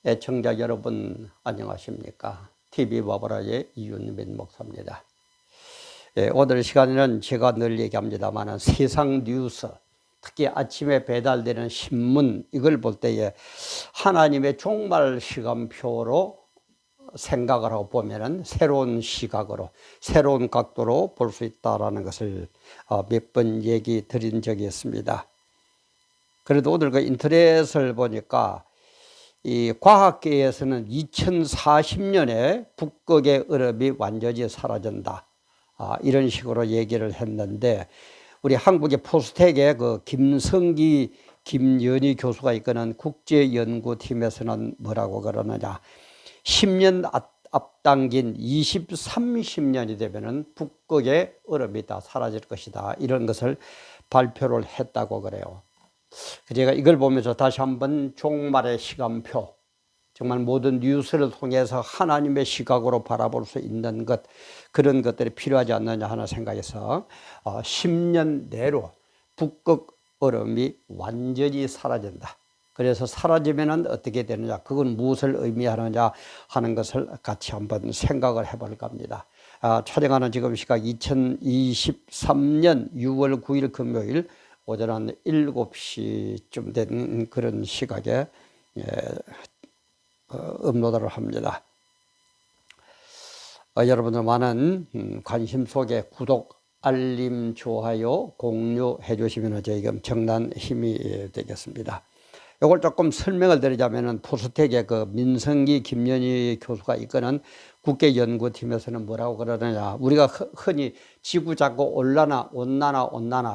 애청자 여러분 안녕하십니까? TV 바보라의 이윤민 목사입니다. 오늘 시간에는 제가 늘 얘기합니다만 세상 뉴스, 특히 아침에 배달되는 신문, 이걸 볼 때에 하나님의 종말 시간표로 생각을 하고 보면은 새로운 시각으로, 새로운 각도로 볼 수 있다는 것을 몇 번 얘기 드린 적이 있습니다. 그래도 오늘 그 인터넷을 보니까 이 과학계에서는 2040년에 북극의 얼음이 완전히 사라진다. 이런 식으로 얘기를 했는데, 우리 한국의 포스텍의 그 김성기, 김연희 교수가 이끄는 국제연구팀에서는 뭐라고 그러느냐. 10년 앞당긴 20, 30년이 되면은 북극의 얼음이 다 사라질 것이다. 이런 것을 발표를 했다고 그래요. 제가 이걸 보면서 다시 한번 종말의 시간표, 정말 모든 뉴스를 통해서 하나님의 시각으로 바라볼 수 있는 것, 그런 것들이 필요하지 않느냐 하는 생각에서 10년 내로 북극 얼음이 완전히 사라진다. 그래서 사라지면 어떻게 되느냐, 그건 무엇을 의미하느냐 하는 것을 같이 한번 생각을 해볼까 합니다. 촬영하는 지금 시각 2023년 6월 9일 금요일 오전 한 7시쯤 된 그런 시각에 업로드를 합니다. 여러분들 많은 관심 속에 구독, 알림, 좋아요, 공유해 주시면 저희가 엄청난 힘이 되겠습니다. 이걸 조금 설명을 드리자면 포스텍의 그 민성기, 김연희 교수가 이끄는 국제연구팀에서는 뭐라고 그러느냐. 우리가 흔히 지구 자꾸 온난화,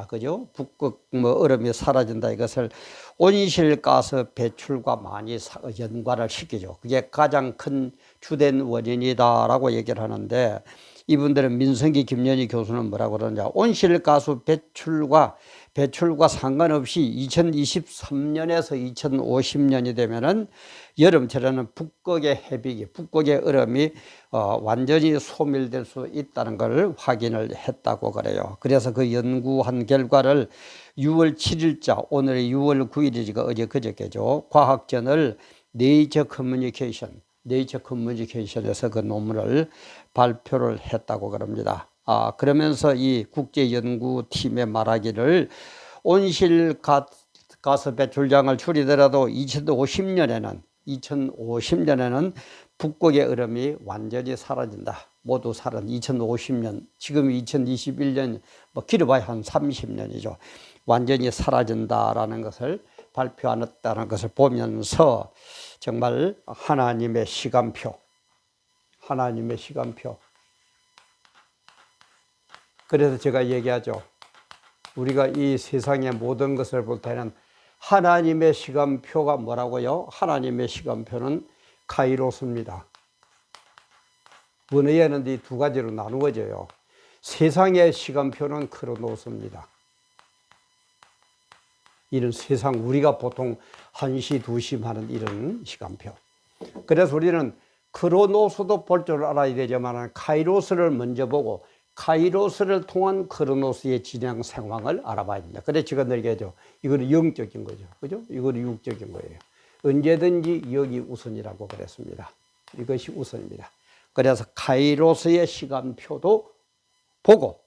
그죠? 북극 얼음이 사라진다. 이것을 온실가스 배출과 많이 연관을 시키죠. 그게 가장 큰 주된 원인이다라고 얘기를 하는데, 이분들은 민성기, 김연희 교수는 뭐라고 그러느냐. 온실가스 배출과 상관없이 2023년에서 2050년이 되면은 여름철에는 북극의 해비기, 북극의 얼음이 완전히 소멸될 수 있다는 걸 확인을 했다고 그래요. 그래서 그 연구한 결과를 6월 7일자, 오늘이 6월 9일이니까 어제 그저께죠. 과학저널 네이처 커뮤니케이션에서 그 논문을 발표를 했다고 그럽니다. 그러면서 이 국제연구팀의 말하기를 온실가스 배출량을 줄이더라도 2050년에는 북극의 얼음이 완전히 사라진다. 모두 2050년, 지금 2021년, 길어봐야 한 30년이죠. 완전히 사라진다라는 것을 발표했다는 것을 보면서 정말 하나님의 시간표. 그래서 제가 얘기하죠. 우리가 이 세상의 모든 것을 볼 때는 하나님의 시간표가 뭐라고요? 하나님의 시간표는 카이로스입니다. 원어에는 이 두 가지로 나누어져요. 세상의 시간표는 크로노스입니다. 이런 세상, 우리가 보통 1시, 2시 하는 이런 시간표. 그래서 우리는 크로노스도 볼 줄 알아야 되지만 카이로스를 먼저 보고 카이로스를 통한 크로노스의 진행 상황을 알아봐야 됩니다. 그래서 제가 늘 얘기하죠. 이거는 영적인 거죠. 그죠? 이거는 육적인 거예요. 언제든지 여기 우선이라고 그랬습니다. 이것이 우선입니다. 그래서 카이로스의 시간표도 보고,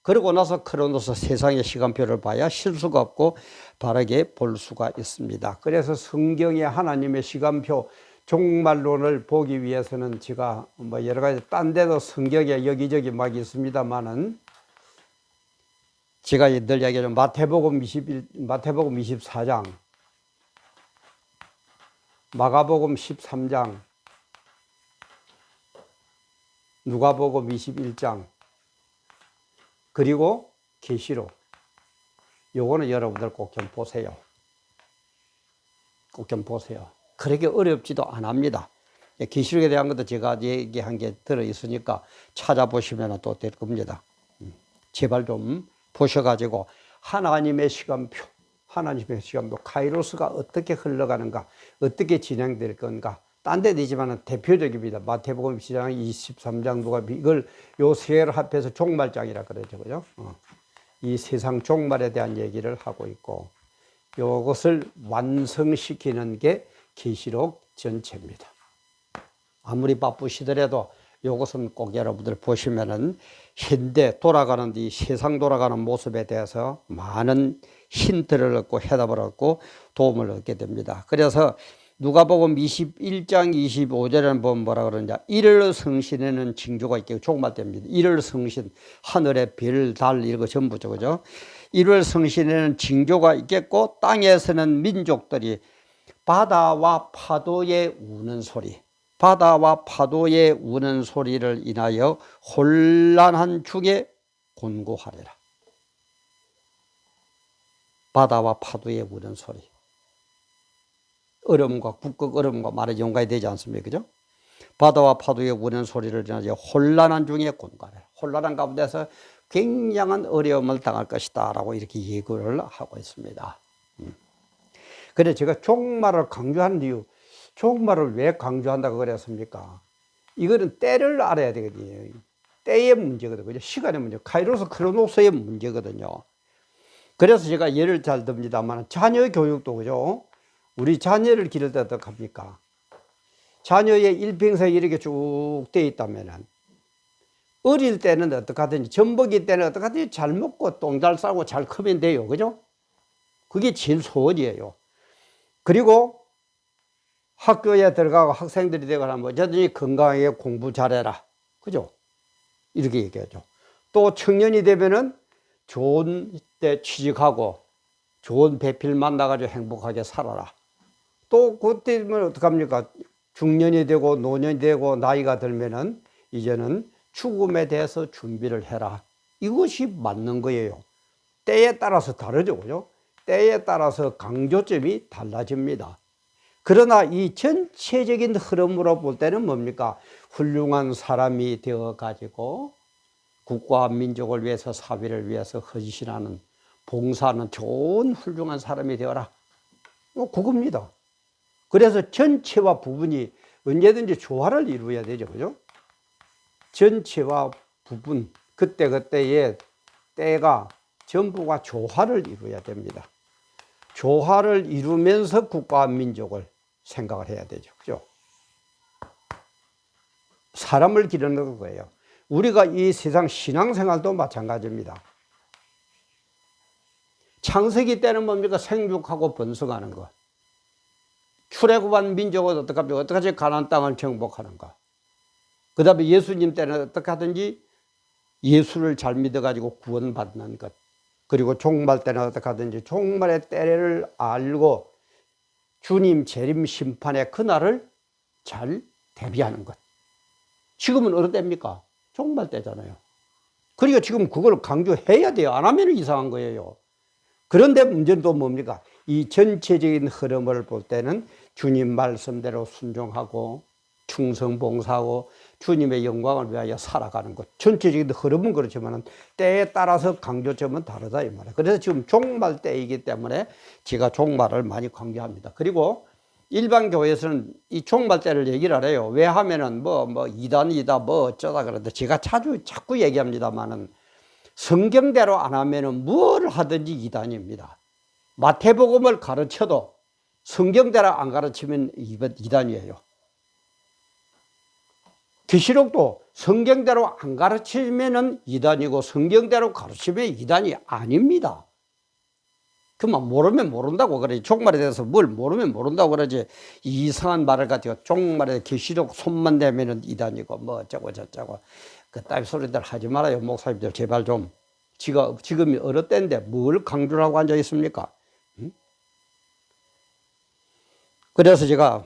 그러고 나서 크로노스 세상의 시간표를 봐야 실수가 없고 바르게 볼 수가 있습니다. 그래서 성경의 하나님의 시간표, 종말론을 보기 위해서는 제가 여러 가지 딴 데도 성경에 여기저기 막 있습니다만은, 제가 늘 얘기하는 마태복음 24장, 마가복음 13장, 누가복음 21장, 그리고 계시록, 요거는 여러분들 꼭 좀 보세요. 꼭 좀 보세요. 그렇게 어렵지도 않습니다. 계시록에 대한 것도 제가 얘기한 게 들어있으니까 찾아보시면 또 될 겁니다. 제발 좀 보셔가지고 하나님의 시간표, 카이로스가 어떻게 흘러가는가, 어떻게 진행될 건가. 딴 데 되지만 대표적입니다. 마태복음 12장, 23장, 누가 이걸 요 세 개를 합해서 종말장이라 그러죠. 그죠? 이 세상 종말에 대한 얘기를 하고 있고, 요것을 완성시키는 게 계시록 전체입니다. 아무리 바쁘시더라도 이것은 꼭 여러분들 보시면은 현대 돌아가는 이 세상 돌아가는 모습에 대해서 많은 힌트를 얻고 해답을 얻고 도움을 얻게 됩니다. 그래서 누가복음 21장 25절에는 보면 뭐라 그러냐, 일월 성신에는 징조가 있고 종말됩니다. 일월 성신, 하늘의 별, 달 이런 거 전부죠, 그죠? 일월 성신에는 징조가 있겠고 땅에서는 민족들이 바다와 파도의 우는 소리, 바다와 파도의 우는 소리를 인하여 혼란한 중에 곤고하리라. 바다와 파도의 우는 소리. 얼음과 북극 얼음과 말에 연관이 되지 않습니까? 그죠? 바다와 파도의 우는 소리를 인하여 혼란한 중에 곤고하리라. 혼란한 가운데서 굉장한 어려움을 당할 것이다 라고 이렇게 예고를 하고 있습니다. 그래서 제가 종말을 강조하는 이유, 종말을 왜 강조한다고 그랬습니까? 이거는 때를 알아야 되거든요. 때의 문제거든요. 그죠? 시간의 문제, 카이로스 크로노스의 문제거든요. 그래서 제가 예를 잘 듭니다만 자녀 교육도 그죠? 우리 자녀를 기를 때 어떡합니까? 자녀의 일평생이 이렇게 쭉 돼 있다면 어릴 때는 어떡하든지, 전복이 때는 어떡하든지 잘 먹고 똥 잘 싸고 잘 크면 돼요. 그죠? 그게 제일 소원이에요. 그리고 학교에 들어가고 학생들이 되거나 뭐 어쨌든 건강하게 공부 잘해라. 그죠? 이렇게 얘기하죠. 또 청년이 되면은 좋은 때 취직하고 좋은 배필 만나가지고 행복하게 살아라. 또 그때면 어떡합니까? 중년이 되고 노년이 되고 나이가 들면은 이제는 죽음에 대해서 준비를 해라. 이것이 맞는 거예요. 때에 따라서 다르죠. 그죠? 때에 따라서 강조점이 달라집니다. 그러나 이 전체적인 흐름으로 볼 때는 뭡니까? 훌륭한 사람이 되어 가지고 국가와 민족을 위해서, 사회를 위해서 헌신하는, 봉사하는 좋은 훌륭한 사람이 되어라. 그겁니다. 그래서 전체와 부분이 언제든지 조화를 이루어야 되죠. 그죠? 전체와 부분, 그때그때의 때가 전부가 조화를 이루어야 됩니다. 조화를 이루면서 국가와 민족을 생각을 해야 되죠. 그죠? 사람을 기르는 거예요. 우리가 이 세상 신앙생활도 마찬가지입니다. 창세기 때는 뭡니까? 생육하고 번성하는 것. 출애굽한 민족은 어떡합니까? 어떡하지? 가나안 땅을 정복하는가. 그 다음에 예수님 때는 어떻게 하든지 예수를 잘 믿어가지고 구원받는 것. 그리고 종말 때는 어떻게 하든지 종말의 때를 알고 주님 재림 심판의 그날을 잘 대비하는 것. 지금은 어느 때입니까? 종말 때잖아요. 그러니까 지금 그걸 강조해야 돼요. 안 하면 이상한 거예요. 그런데 문제는 또 뭡니까? 이 전체적인 흐름을 볼 때는 주님 말씀대로 순종하고 충성봉사하고 주님의 영광을 위하여 살아가는 것. 전체적인 흐름은 그렇지만 때에 따라서 강조점은 다르다 이 말이에요. 그래서 지금 종말 때이기 때문에 제가 종말을 많이 강조합니다. 그리고 일반 교회에서는 이 종말 때를 얘기를 안 해요. 왜 하면은 뭐 이단이다 뭐 어쩌다 그러는데 제가 자꾸 얘기합니다만은 성경대로 안 하면은 뭘 하든지 이단입니다. 마태복음을 가르쳐도 성경대로 안 가르치면 이단이에요. 계시록도 성경대로 안 가르치면은 이단이고 성경대로 가르치면 이단이 아닙니다. 그만 모르면 모른다고 그러지. 종말에 대해서 뭘 모르면 모른다고 그러지. 이상한 말을 가지고 종말에 계시록 손만 대면은 이단이고 뭐 어쩌고 저쩌고 그따위 소리들 하지 말아요. 목사님들 제발 좀. 지금이 어느 때인데 뭘 강조를 하고 앉아 있습니까? 응? 그래서 제가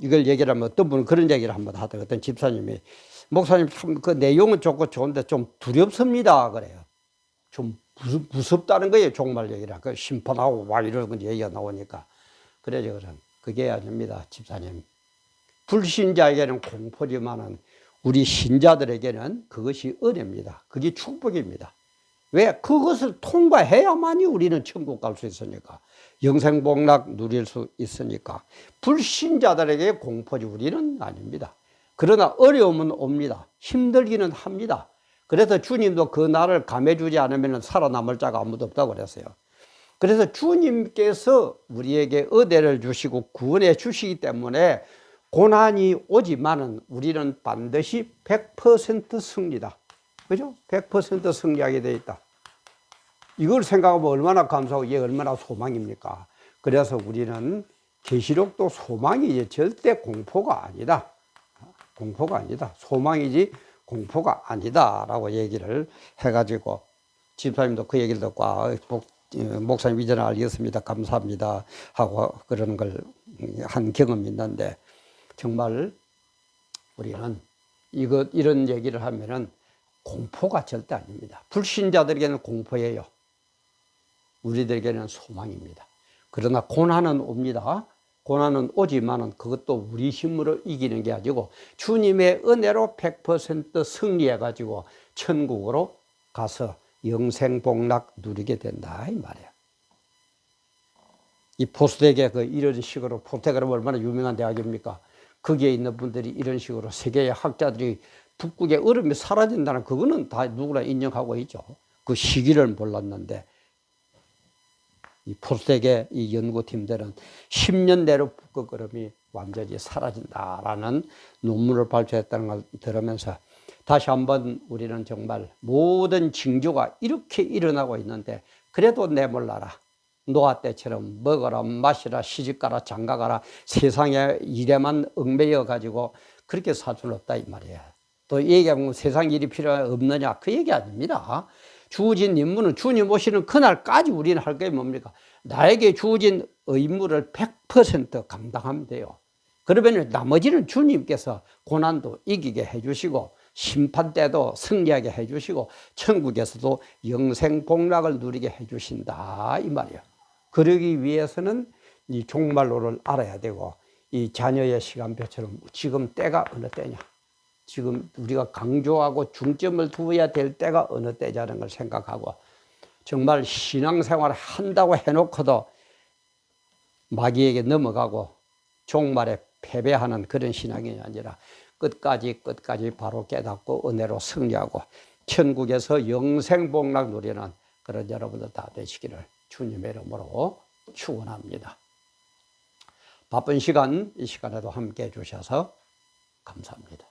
이걸 얘기를 하면 어떤 분은 그런 얘기를 한번 하더라고요. 어떤 집사님이 목사님 참 그 내용은 좋고 좋은데 좀 두렵습니다 그래요. 좀 무섭다는 거예요. 종말 얘기를. 그 심판하고 막 이런 얘기가 나오니까. 그래서 그런 그게 아닙니다. 집사님. 불신자에게는 공포지만은 우리 신자들에게는 그것이 은혜입니다. 그게 축복입니다. 왜? 그것을 통과해야만이 우리는 천국 갈 수 있으니까. 영생복락 누릴 수 있으니까. 불신자들에게 공포지 우리는 아닙니다. 그러나 어려움은 옵니다. 힘들기는 합니다. 그래서 주님도 그 날을 감해주지 않으면 살아남을 자가 아무도 없다고 그랬어요. 그래서 주님께서 우리에게 은혜를 주시고 구원해 주시기 때문에 고난이 오지만은 우리는 반드시 100% 승리다. 그죠? 100% 승리하게 되어 있다. 이걸 생각하면 얼마나 감사하고 이게 얼마나 소망입니까? 그래서 우리는 계시록도 소망이지 절대 공포가 아니다. 공포가 아니다. 소망이지 공포가 아니다라고 얘기를 해가지고 집사님도 그 얘기를 듣고 목사님 이제는 알겠습니다. 감사합니다 하고 그러는 걸 한 경험이 있는데 정말 우리는 이런 얘기를 하면은 공포가 절대 아닙니다. 불신자들에게는 공포예요. 우리들에게는 소망입니다. 그러나 고난은 옵니다. 고난은 오지만은 그것도 우리 힘으로 이기는 게 아니고 주님의 은혜로 100% 승리해가지고 천국으로 가서 영생복락 누리게 된다 이 말이에요. 이 포스텍에 이런 식으로 포스텍은 얼마나 유명한 대학입니까? 거기에 있는 분들이 이런 식으로 세계의 학자들이 북극의 얼음이 사라진다는 그거는 다 누구나 인정하고 있죠. 그 시기를 몰랐는데 이 포스텍의 이 연구팀들은 10년 내로 북극 얼음이 완전히 사라진다라는 논문을 발표했다는 걸 들으면서 다시 한번 우리는 정말 모든 징조가 이렇게 일어나고 있는데 그래도 내몰라라. 노아 때처럼 먹어라 마시라 시집가라 장가가라 세상의 일에만 얽매여 가지고 그렇게 살 수는 없다 이 말이에요. 또 얘기하면 세상 일이 필요 없느냐 그 얘기 아닙니다. 주어진 임무는 주님 오시는 그날까지 우리는 할 게 뭡니까? 나에게 주어진 의무를 100% 감당하면 돼요. 그러면 나머지는 주님께서 고난도 이기게 해주시고 심판 때도 승리하게 해주시고 천국에서도 영생복락을 누리게 해주신다 이 말이에요. 그러기 위해서는 이 종말로를 알아야 되고 이 자녀의 시간표처럼 지금 때가 어느 때냐, 지금 우리가 강조하고 중점을 두어야 될 때가 어느 때냐는 걸 생각하고 정말 신앙생활을 한다고 해놓고도 마귀에게 넘어가고 종말에 패배하는 그런 신앙이 아니라 끝까지 바로 깨닫고 은혜로 승리하고 천국에서 영생복락 누리는 그런 여러분들 다 되시기를 주님의 이름으로 축원합니다. 바쁜 시간 이 시간에도 함께 해주셔서 감사합니다.